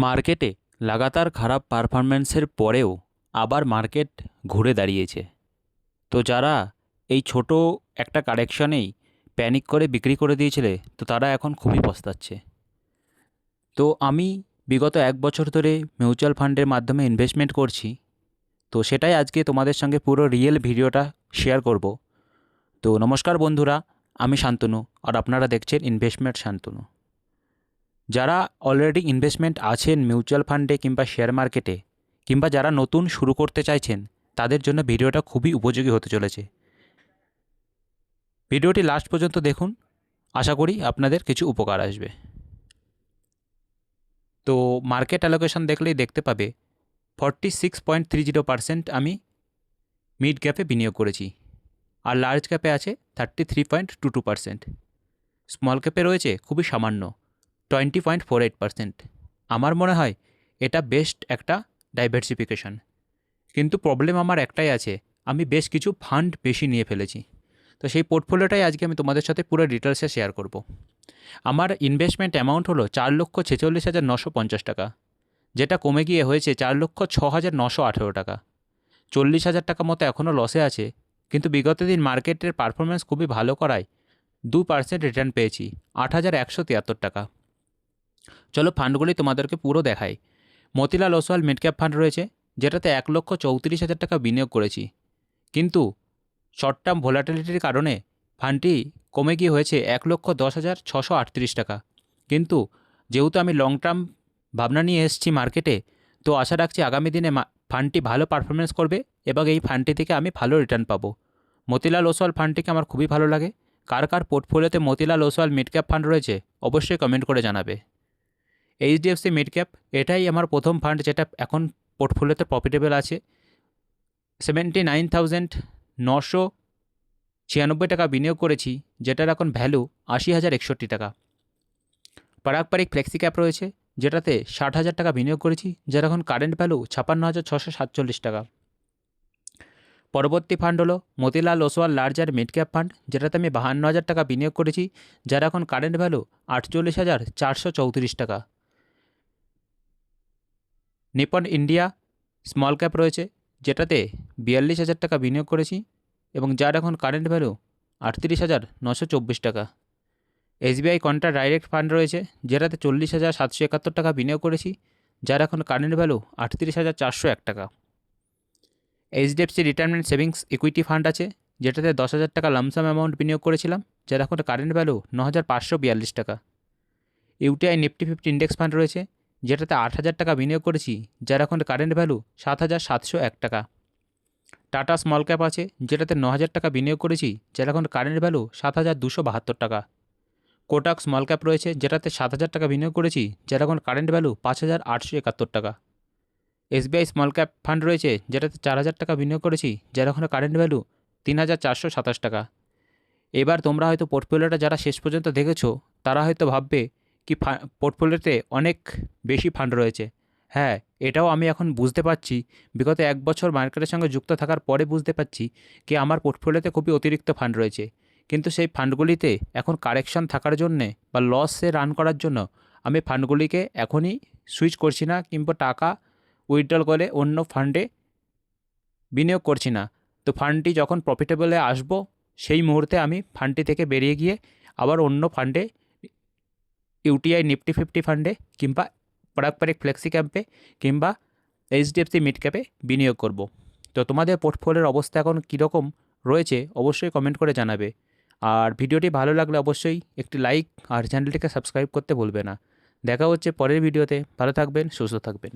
মার্কেটে লাগাতার খারাপ পারফরম্যান্সের পরেও আবার মার্কেট ঘুরে দাঁড়িয়েছে। তো যারা এই ছোট একটা কারেকশনেই প্যানিক করে বিক্রি করে দিয়েছিলে, তো তারা এখন খুবই পস্তাচ্ছে। তো আমি বিগত 1 বছর ধরে মিউচুয়াল ফান্ডের মাধ্যমে ইনভেস্টমেন্ট করছি। তো সেটাই আজকে তোমাদের সঙ্গে পুরো রিয়েল ভিডিওটা শেয়ার করব। তো নমস্কার বন্ধুরা, আমি শান্তনু আর আপনারা দেখছেন ইনভেস্টমেন্ট শান্তনু। যারা অলরেডি ইনভেস্টমেন্ট আছেন মিউচুয়াল ফান্ডে কিংবা শেয়ার মার্কেটে, কিংবা যারা নতুন শুরু করতে চাইছেন, তাদের জন্য ভিডিওটা খুবই উপযোগী হতে চলেছে। ভিডিওটি লাস্ট পর্যন্ত দেখুন, আশা করি আপনাদের কিছু উপকার আসবে। তো মার্কেট অ্যালোকেশন দেখলেই দেখতে পাবে 46.30% আমি মিড ক্যাপে বিনিয়োগ করেছি, আর লার্জ ক্যাপে আছে 33.22%। স্মল ক্যাপে রয়েছে খুবই সামান্য 20.48%। আমার মনে হয় এটা বেস্ট একটা ডাইভার্সিফিকেশন। কিন্তু প্রবলেম আমার একটাই আছে, আমি বেশ কিছু ফান্ড বেশি নিয়ে ফেলেছি। তো সেই পোর্টফোলিওটাই আজকে আমি তোমাদের সাথে পুরো ডিটেলসে শেয়ার করব। আমার ইনভেস্টমেন্ট অ্যামাউন্ট হলো 4,46,950 টাকা, যেটা কমে গিয়ে হয়েছে 4,06,918 টাকা। 40,000 টাকা মতো এখনও লসে আছে, কিন্তু বিগত দিন মার্কেটের পারফরমেন্স খুবই ভালো করায় 2% রিটার্ন পেয়েছি, 8,173 টাকা। চলো ফান্ডগুলি তোমাদেরকে পুরো দেখাই। Motilal Oswal mid cap fund রয়েছে, যেটাতে 1,34,000 টাকা বিনিয়োগ করেছি, কিন্তু শর্ট টার্ম ভোলাটিলিটির কারণে ফান্ডটি কমে গিয়ে হয়েছে 1,10,638 টাকা। কিন্তু যেহেতু আমি লং টার্ম ভাবনা নিয়ে এসেছি মার্কেটে, তো আশা রাখছি আগামী দিনে ফান্ডটি ভালো পারফরমেন্স করবে এবং এই ফান্ডটি থেকে আমি ভালো রিটার্ন পাবো। মতিলাল ওসওয়াল ফান্ডটিকে আমার খুবই ভালো লাগে। কার কার পোর্টফোলিওতে Motilal Oswal mid cap fund রয়েছে অবশ্যই কমেন্ট করে জানাবে। এইচডিএফসি মিড ক্যাপ এটাই আমার প্রথম ফান্ড যেটা এখন পোর্টফোলিওতে প্রফিটেবল আছে। 79,996 টাকা বিনিয়োগ করেছি, যেটার এখন ভ্যালু 80,061 টাকা। পারাক পারিক ফ্লেক্সি ক্যাপ রয়েছে, যেটাতে 60,000 টাকা বিনিয়োগ করেছি, যার এখন কারেন্ট ভ্যালু 56,647 টাকা। পরবর্তী ফান্ড হলো মতিলাল ওসওয়াল লার্জ আর মিড ক্যাপ ফান্ড, যেটাতে আমি 52,000 টাকা বিনিয়োগ করেছি, যার এখন কারেন্ট ভ্যালু 48,434 টাকা। নিপন ইন্ডিয়া স্মল ক্যাপ রয়েছে, যেটাতে 42,000 টাকা বিনিয়োগ করেছি এবং যার এখন কারেন্ট ভ্যালু 38,924 টাকা। এসবিআই কন্ট্রা ডাইরেক্ট ফান্ড রয়েছে, যেটাতে 40,771 টাকা বিনিয়োগ করেছি, যার এখন কারেন্ট ভ্যালু 38,401 টাকা। HDFC retirement savings equity fund আছে, যেটাতে 10,000 টাকা লামসাম অ্যামাউন্ট বিনিয়োগ করেছিলাম, যার এখন কারেন্ট ভ্যালু 9,542 টাকা। ইউটিআই নিফটি 50 ইন্ডেক্স ফান্ড রয়েছে, যেটাতে 8,000 টাকা বিনিয়োগ করেছি, যার এখন কারেন্ট ভ্যালু 7,701 টাকা। টাটা স্মল ক্যাপ আছে, যেটাতে 9,000 টাকা বিনিয়োগ করেছি, যার এখন কারেন্ট ভ্যালু 7,272 টাকা। কোটাক স্মল ক্যাপ রয়েছে, যেটাতে 7,000 টাকা বিনিয়োগ করেছি, যার এখন কারেন্ট ভ্যালু 5,871 টাকা। এসবিআই স্মল ক্যাপ ফান্ড রয়েছে, যেটাতে 4,000 টাকা বিনিয়োগ করেছি, যার এখন কারেন্ট ভ্যালু 3,427 টাকা। এবার তোমরা হয়তো পোর্টফোলিওটা যারা শেষ পর্যন্ত দেখেছো, তারা হয়তো ভাববে কি পোর্টফোলিওতে অনেক বেশি ফান্ড রয়েছে। হ্যাঁ, এটাও আমি এখন বুঝতে পারছি, বিগত 1 বছর মার্কেটের সঙ্গে যুক্ত থাকার পরে বুঝতে পারছি কি আমার পোর্টফোলিওতে খুবই অতিরিক্ত ফান্ড রয়েছে। কিন্তু সেই ফান্ডগুলিতে এখন কারেকশন থাকার জন্যে বা লসে রান করার জন্য আমি ফান্ডগুলিকে এখনই সুইচ করছি না, কিংবা টাকা উইথড্রল করে অন্য ফান্ডে বিনিয়োগ করছি না। তো ফান্ডটি যখন প্রফিটেবলে আসবো, সেই মুহূর্তে আমি ফান্ডটি থেকে বেরিয়ে গিয়ে আবার অন্য ফান্ডে, ইউটিআই নিফটি 50 ফান্ডে, কিংবা পারাক পারিক ফ্লেক্সি ক্যাপে, কিংবা এইচডিএফসি মিড ক্যাপে বিনিয়োগ করব। তো তোমাদের পোর্টফোলিওর অবস্থা এখন কীরকম রয়েছে অবশ্যই কমেন্ট করে জানাবে। আর ভিডিওটি ভালো লাগলে অবশ্যই একটি লাইক আর চ্যানেলটিকে সাবস্ক্রাইব করতে ভুলবে না। দেখা হচ্ছে পরের ভিডিওতে। ভালো থাকবেন, সুস্থ থাকবেন।